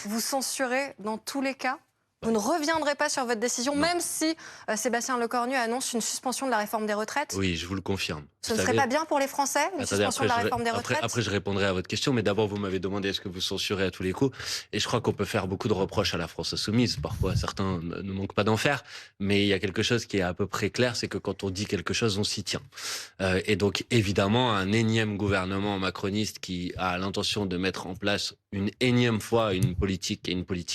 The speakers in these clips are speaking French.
vous censurez dans tous les cas? Vous ne reviendrez pas sur votre décision, Non. même si Sébastien Lecornu annonce une suspension de la réforme des retraites? Oui, je vous le confirme. Ce Vous ne serait savez, pas bien pour les Français, une attendez, suspension de la réforme des retraites? après, je répondrai à votre question, mais d'abord, vous m'avez demandé est-ce que vous censurez à tous les coups. Et je crois qu'on peut faire beaucoup de reproches à la France insoumise. Parfois, certains ne manquent pas d'en faire. Mais il y a quelque chose qui est à peu près clair, c'est que quand on dit quelque chose, on s'y tient. Et donc, évidemment, un énième gouvernement macroniste qui a l'intention de mettre en place une énième fois une politique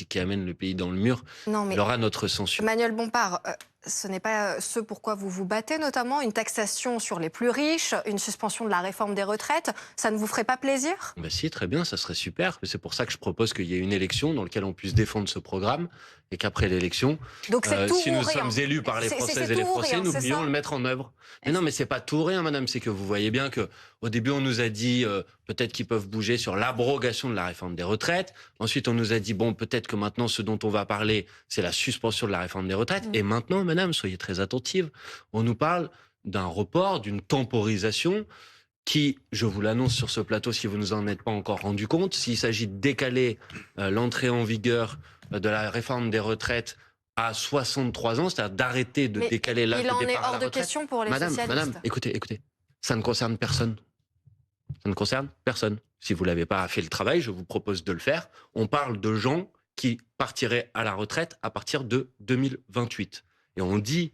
qui amène le pays dans le mur, Non, il mais aura notre censure. Emmanuel Bompard, ce n'est pas ce pourquoi vous vous battez, notamment une taxation sur les plus riches, une suspension de la réforme des retraites. Ça ne vous ferait pas plaisir? Ben si, très bien, ça serait super. C'est pour ça que je propose qu'il y ait une élection dans laquelle on puisse défendre ce programme et qu'après l'élection, Donc c'est tout si ou nous rien. sommes élus par les C'est Françaises et tout les ou Français, rien, nous c'est pouvions ça? le mettre en œuvre. Mais non, mais c'est pas tout ou rien, madame. C'est que vous voyez bien que au début, on nous a dit peut-être qu'ils peuvent bouger sur l'abrogation de la réforme des retraites. Ensuite, on nous a dit bon, peut-être que maintenant, ce dont on va parler, c'est la suspension de la réforme des retraites. Et maintenant, madame, soyez très attentive. On nous parle d'un report, d'une temporisation qui, je vous l'annonce sur ce plateau si vous ne nous en êtes pas encore rendu compte, s'il s'agit de décaler l'entrée en vigueur de la réforme des retraites à 63 ans, c'est-à-dire d'arrêter de Mais décaler l'âge il de en est départ à hors la de retraite. question pour les Madame, socialistes. écoutez, ça ne concerne personne. Ça ne concerne personne. Si vous l'avez pas fait le travail, je vous propose de le faire. On parle de gens qui partiraient à la retraite à partir de 2028. Et on dit...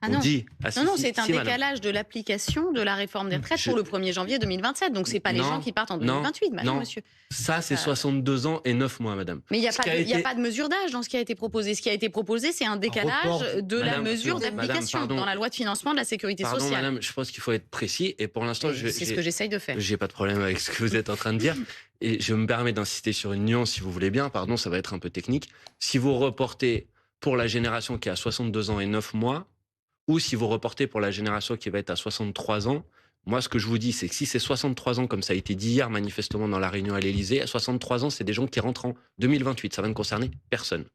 Ah on non. dit ah, si, Non, si, c'est un si, madame. décalage de l'application de la réforme des retraites Je- pour le 1er janvier 2027. Donc, c'est pas les Non, gens qui partent en non, 2028, non. monsieur. Ça, c'est 62 ans et 9 mois, madame. Mais il n'y a, Ce pas qui de, a il y a été- pas de mesure d'âge dans ce qui a été proposé. Ce qui a été proposé, c'est un décalage report, de la madame, mesure madame, d'application pardon. dans la loi de financement de la sécurité Pardon, sociale. madame, je pense qu'il faut être précis. Et pour l'instant, Et c'est ce que j'essaye de faire. j'ai pas de problème avec ce que vous êtes en train de dire. Et je me permets d'insister sur une nuance, si vous voulez bien. Pardon, ça va être un peu technique. Si vous reportez pour la génération qui a 62 ans et 9 mois, ou si vous reportez pour la génération qui va être à 63 ans, moi, ce que je vous dis, c'est que si c'est 63 ans, comme ça a été dit hier manifestement dans la réunion à l'Élysée, à 63 ans, c'est des gens qui rentrent en 2028. Ça va ne concerner personne.